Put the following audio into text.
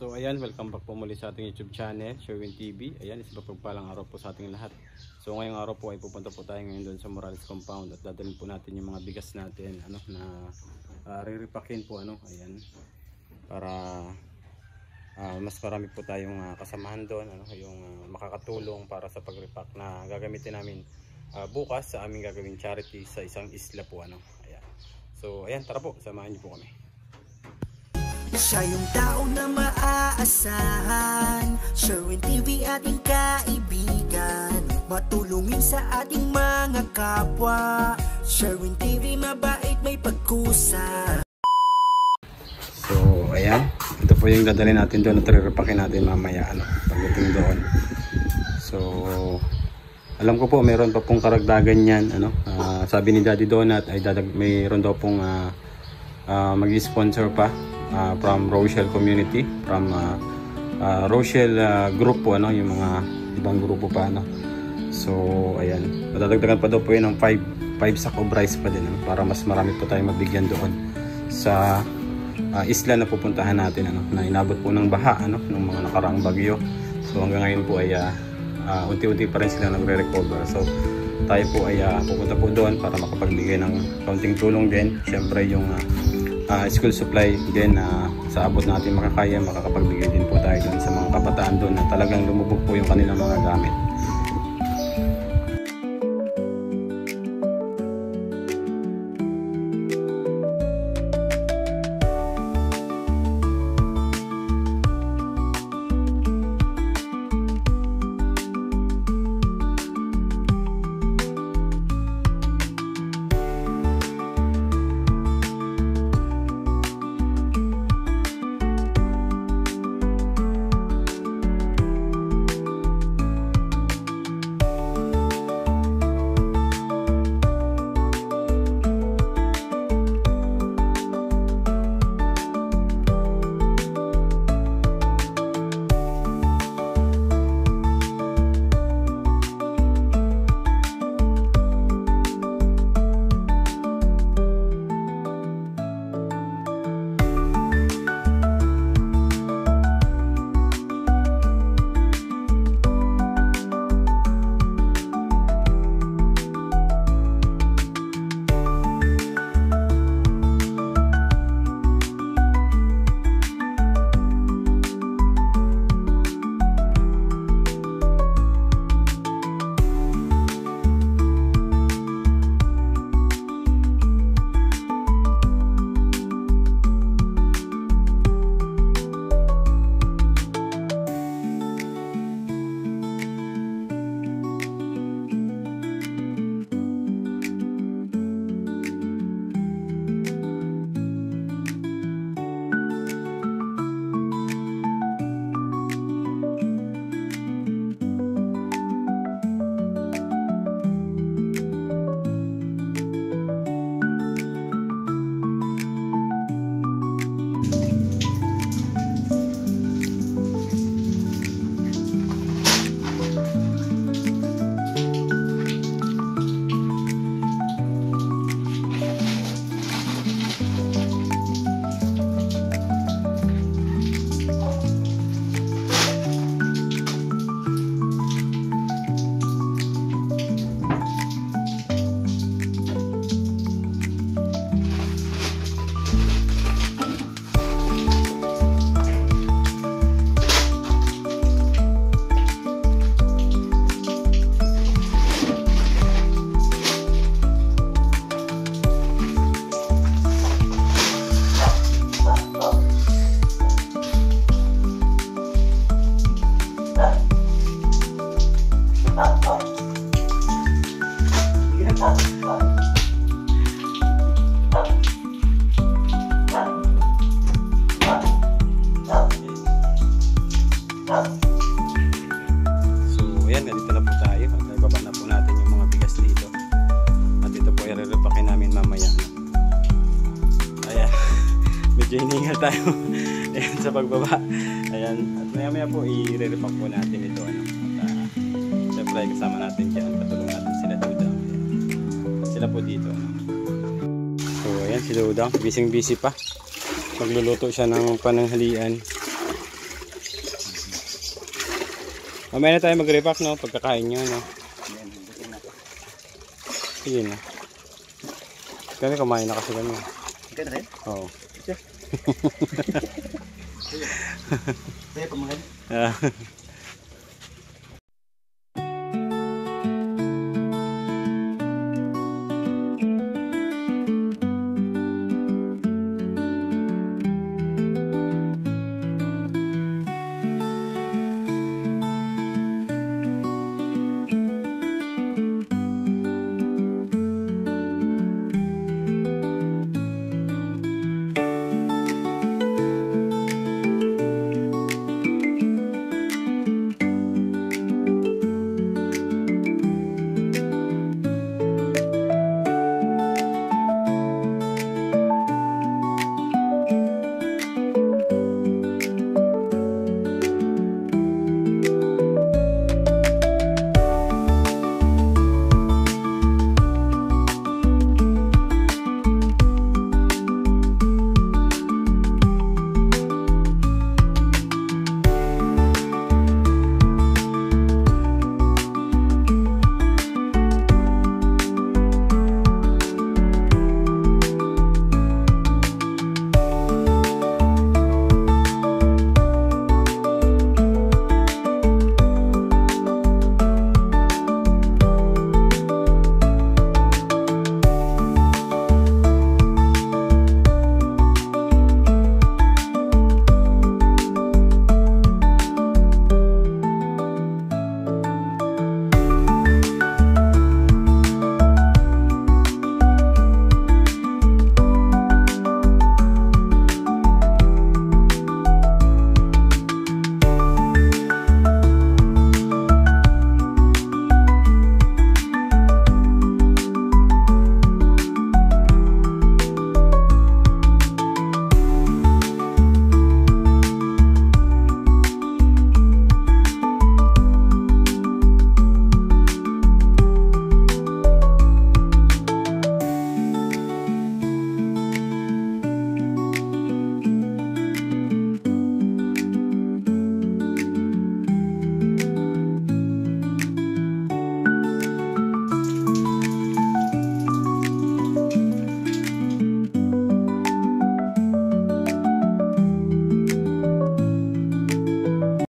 So ayan, welcome back po muli sa ating YouTube channel, Sherwin TV. Ayan, isang pagpalang araw po sa ating lahat. So ngayong araw po ay pupunta po tayo ngayon doon sa Morales Compound at dadalhin po natin yung mga bigas natin na riripakin po ayan, para mas marami po tayong kasamahan doon, yung makakatulong para sa pagripak na gagamitin namin bukas sa aming gagawing charity sa isang isla po ayan. So ayan, tara po, samahan niyo po kami. Siya yung tao na maaasahan, Sherwin TV ating kaibigan, matulungin sa ating mga kapwa. Sherwin TV, mabait, may pagkusa. So ayan, ito po yung dadalhin natin doon at riripakin natin mamaya pagdating doon. So alam ko po meron pa pong karagdagan yan, sabi ni Daddy Donut ay mayroon daw pong mag-sponsor pa from Rochelle community, from Rochelle group po, yung mga ibang grupo pa, so ayan, madadagdagan pa daw po yun ng 5 sack of rice pa din, para mas marami po tayo mabigyan doon sa isla na pupuntahan natin, na inabot po ng baha, ng mga nakaraang bagyo. So hanggang ngayon po ay unti-unti pa rin sila nagre-recover. So tayo po ay pupunta po doon para makapagbigay ng kaunting tulong din. Siyempre yung school supply din sa abot natin makakaya, makakapagbigay din po tayo doon sa mga kabataan doon na talagang lumubog po yung kanilang mga gamit. Hiningal tayo ayan, sa pagbaba. Ayan, at maya po i-re-repack po natin ito, at syempre kasama natin dyan, patulong natin sila Dudang. Sila po dito, So ayan si Dudang, busy pa, magluluto siya ng pananghalian. Mamaya na tayo mag-repack, no? Pagkakain nyo, no? Sige na. Kami kumain na kasi kami. Ikaw na rin? Oo. Sige, pamagal.